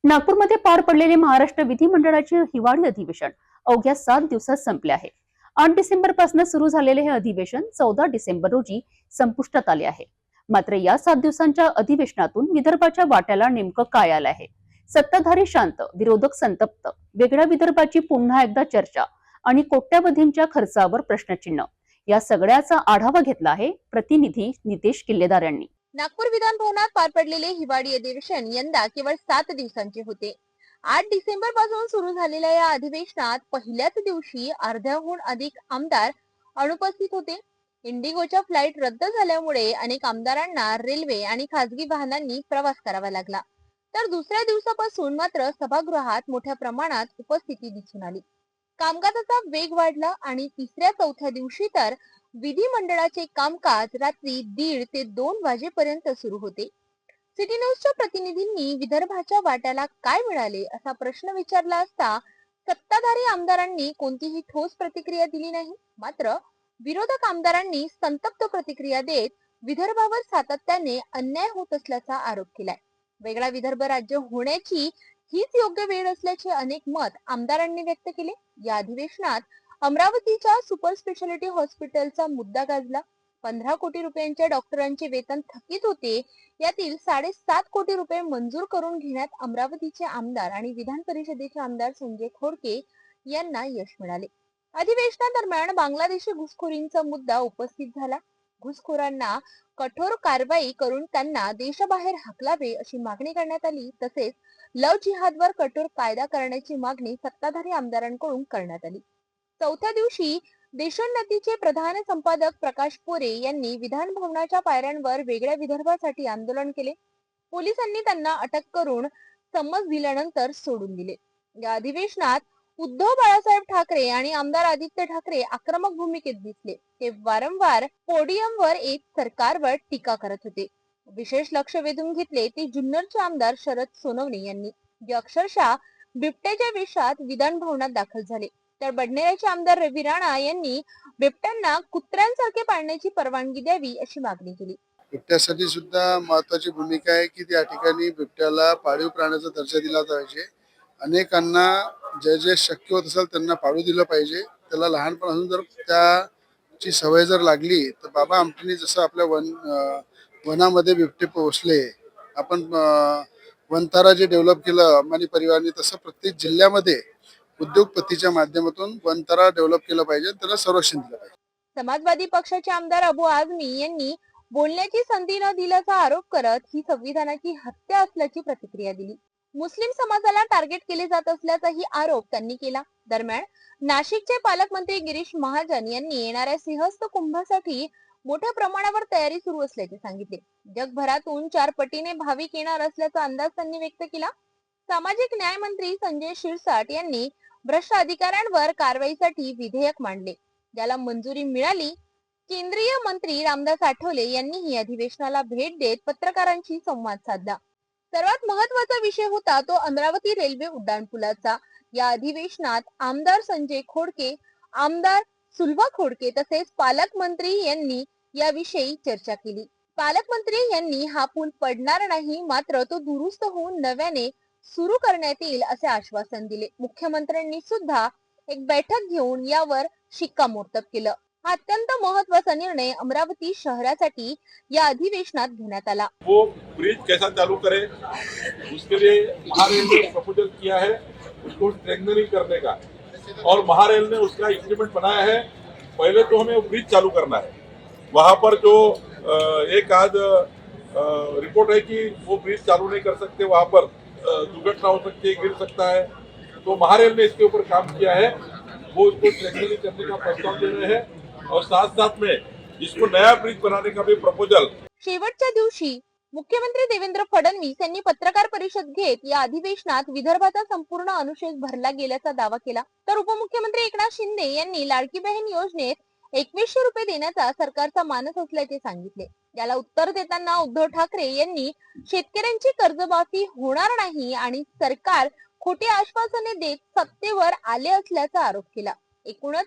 नागपूरमध्ये पार पडलेले महाराष्ट्र विधिमंडळाचे हिवाळी अधिवेशन अवघ्या 7 दिवसात संपले आहे. 8 डिसेंबर पासून सुरू झालेले हे अधिवेशन 14 डिसेंबर रोजी संपुष्टात आले आहे. मात्र या 7 दिवसांच्या अधिवेशनातून विदर्भाच्या वाट्याला नेमकं काय आलं आहे? सत्ताधारी शांत, विरोधक संतप्त, वेगळ्या विदर्भाची पुन्हा एकदा चर्चा आणि कोट्यावधींच्या खर्चावर प्रश्नचिन्ह, या सगळ्याचा आढावा घेतला आहे प्रतिनिधी नितेश किल्लेदार यांनी. नागपूर विधान भवनात पार पडलेले हिवाळी अधिवेशन यंदा केवळ 7 दिवसांचे होते. 8 डिसेंबर पासून सुरू झालेल्या या अधिवेशनात पहिल्याच दिवशी अर्ध्याहून अधिक आमदार अनुपस्थित होते. इंडिगोच्या फ्लाईट रद्द झाल्यामुळे अनेक आमदारांना रेल्वे आणि खासगी वाहनांनी प्रवास करावा लागला. तर दुसऱ्या दिवसापासून मात्र सभागृहात मोठ्या प्रमाणात उपस्थिती दिसून आली. कामकाजाचा वेग वाढला आणि तिसऱ्या चौथ्या दिवशी तर विधिमंडळाचे कामकाज रात्री 1:30 ते 2 वाजेपर्यंत सुरू होते. सिटी न्यूजच्या प्रतिनिधींनी विदर्भाच्या वाट्याला काय मिळाले असा प्रश्न विचारला असता सत्ताधारी आमदारांनी कोणतीही ठोस प्रतिक्रिया दिली नाही. मात्र विरोधक आमदारांनी संतप्त प्रतिक्रिया देत विदर्भावर सातत्याने अन्याय होत असल्याचा आरोप केलाय. वेगळा विदर्भ राज्य होण्याची हीच योग्य वेळ असल्याचे अनेक मत आमदारांनी व्यक्त केले. या अधिवेशनात अमरावतीच्या सुपर स्पेशालिटी हॉस्पिटलचा मुद्दा गाजला. 15 कोटी रुपयांच्या डॉक्टरांचे वेतन थकीत होते. यातील 7.5 कोटी रुपये मंजूर करून घेण्यात अमरावतीचे आमदार आणि विधान परिषदेचे आमदार संजय खोडके यांना यश मिळाले. अधिवेशनादरम्यान बांगलादेशी घुसखोरींचा मुद्दा उपस्थित झाला. घुसखोरांना कठोर कारवाई करून त्यांना देशाबाहेर हाकलावे अशी मागणी करण्यात आली. तसेच लव जिहादवर कठोर कायदा करण्याची मागणी सत्ताधारी आमदारांकडून करण्यात आली. चौथ्या दिवशी देशोन्नतीचे प्रधान संपादक प्रकाश पोरे यांनी विधान भवनाच्या पायऱ्यांवर वेगळ्या विदर्भासाठी आंदोलन केले. पोलिसांनी त्यांना अटक करून समज दिल्यानंतर सोडून दिले. या अधिवेशनात उद्धव बाळासाहेब ठाकरे आणि आमदार आदित्य ठाकरे आक्रमक भूमिकेत दिसले. ते वारंवार पोडियमवर येत सरकारवर टीका करत होते. विशेष लक्ष वेधून घेतले ते जुन्नरचे आमदार शरद सोनवणे यांनी, जे अक्षरशः बिबट्याच्या वेशात विधान भवनात दाखल झाले. तर बडनेराचे आमदार रवी राणा यांनी बिबट्यांना कुत्र्यांसारखे पाळण्याची परवानगी द्यावी अशी मागणी केली. बिबट्यासाठी सुद्धा महत्वाची भूमिका आहे की त्या ठिकाणी बिबट्याला पाळीव प्राण्याचा दर्जा दिला पाहिजे. अनेकांना जे जे शक्य होत असेल त्यांना पाळू दिलं पाहिजे. त्याला लहानपणापासून जर त्याची सवय जर लागली तर बाबा आमटीने जसं आपल्या वनामध्ये बिबटे पोहोचले, आपण वनतारा जे डेव्हलप केलं अंबानी परिवाराने, तसं प्रत्येक जिल्ह्यामध्ये उद्योगपतीच्या माध्यमातून वनतारा डेव्हलप केलं पाहिजे, त्याला संरक्षण दिलं पाहिजे. समाजवादी पक्षाचे आमदार अबू आझमी यांनी बोलण्याची संधी न दिल्याचा आरोप करत ही संविधानाची हत्या असल्याची प्रतिक्रिया दिली. मुस्लिम समाजाला टार्गेट केले जात असल्याचाही आरोप त्यांनी केला. दरम्यान नाशिकचे पालकमंत्री गिरीश महाजन यांनी येणाऱ्या सिंहस्थ कुंभासाठी मोठ्या प्रमाणावर तयारी सुरू असल्याचे सांगितले. जगभरातून 4 पटीने भाविक येणार असल्याचा अंदाज त्यांनी व्यक्त केला. सामाजिक न्याय मंत्री संजय शिरसाट यांनी भ्रष्ट अधिकाऱ्यांवर कारवाईसाठी विधेयक मांडले, ज्याला मंजुरी मिळाली. केंद्रीय मंत्री रामदास आठवले यांनीही अधिवेशनाला भेट देत पत्रकारांशी संवाद साधला. सर्वात महत्वाचा विषय होता तो अमरावती रेल्वे उड्डाणपुलाचा. या अधिवेशनात आमदार संजय खोडके, आमदार सुलभा खोडके तसेच पालकमंत्री यांनी याविषयी चर्चा केली. पालकमंत्री यांनी हा पूल पडणार नाही, मात्र तो दुरुस्त होऊन नव्याने सुरू करण्यात येईल असे आश्वासन दिले. मुख्यमंत्र्यांनी सुद्धा एक बैठक घेऊन यावर शिक्कामोर्तब केलं. हा अत्यंत महत्वाचा निर्णय अमरावती शहरासाठी या अधिवेशनात घेण्यात आला. वो ब्रिज कैसा चालू करे उसके लिए महारेल ने प्रपोजल किया है, उसको स्ट्रेंथनिंग करने का, और महारेल ने उसका एग्रीमेंट बनाया है. पहले तो हमें वो ब्रिज चालू करना है. वहां पर जो एक आज रिपोर्ट है कि वो ब्रिज चालू नहीं कर सकते, वहां पर दुर्घटना हो सकती है, गिर सकता है. तो महारेल ने इसके ऊपर काम किया है. वो इसको स्ट्रेंथनिंग करने का प्रस्ताव दे रहे हैं और साथ साथ में इसको नया ब्रिज बनाने का भी प्रपोजल. शेवटच्या दिवशी मुख्यमंत्री देवेंद्र फडणवीस यांनी पत्रकार परिषद घेत या अधिवेशनात विदर्भाचा संपूर्ण अनुशेष भरला गेल्याचा दावा केला. तर उपमुख्यमंत्री एकनाथ शिंदे यांनी लाडकी बहीण योजनेत 2100 रुपये देण्याचा सरकारचा मानस असल्याचे सांगितले. याला उत्तर देताना उद्धव ठाकरे यांनी शेतकऱ्यांची कर्जमाफी होणार नाही आणि सरकार खोटी आश्वासने देत सत्तेवर आले असल्याचा आरोप केला. एकूणच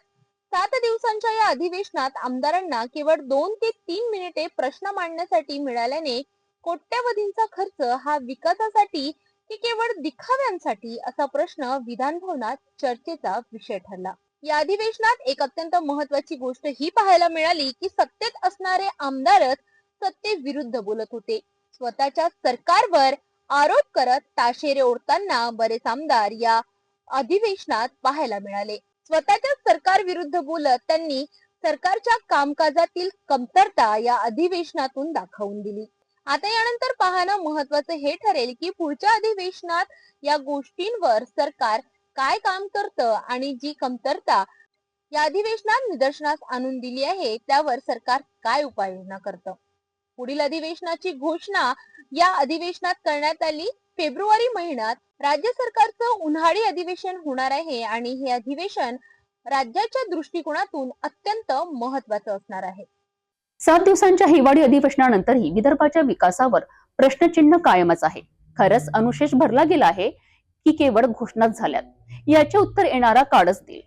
7 दिवसांच्या या अधिवेशनात आमदारांना केवळ 2 ते 3 मिनिटे प्रश्न मांडण्यासाठी मिळाल्याने कोट्यावधींचा खर्च हा विकासासाठी की केवळ दिखाव्यांसाठी, असा प्रश्न विधान भवनात चर्चेचा विषय ठरला. या अधिवेशनात एक अत्यंत महत्वाची गोष्ट ही पाहायला मिळाली की सत्तेत असणारे आमदारच सत्तेविरुद्ध बोलत होते. स्वतःच्या सरकारवर आरोप करत ताशेरे ओढताना बरेच आमदार या अधिवेशनात पाहायला मिळाले. स्वतःच्या सरकार विरुद्ध बोलत त्यांनी सरकारच्या कामकाजातील कमतरता या अधिवेशनातून दाखवून दिली. आता यानंतर पाहणं महत्वाचं हे ठरेल की पुढच्या अधिवेशनात या गोष्टींवर सरकार काय काम करतं आणि जी कमतरता या अधिवेशनात निदर्शनास आणून दिली आहे त्यावर सरकार काय उपाययोजना करतं. पुढील अधिवेशनाची घोषणा या अधिवेशनात करण्यात आली. फेब्रुवारी महिन्यात राज्य सरकारचं उन्हाळी अधिवेशन होणार आहे आणि हे अधिवेशन राज्याच्या दृष्टिकोनातून अत्यंत महत्वाचं असणार आहे. 7 दिवसांच्या हिवाळी अधिवेशनानंतरही विदर्भाच्या विकासावर प्रश्नचिन्ह कायमच आहे. खरंच अनुशेष भरला गेला आहे की केवळ घोषणाच झाल्यात, याचे उत्तर येणारा काळच देईल.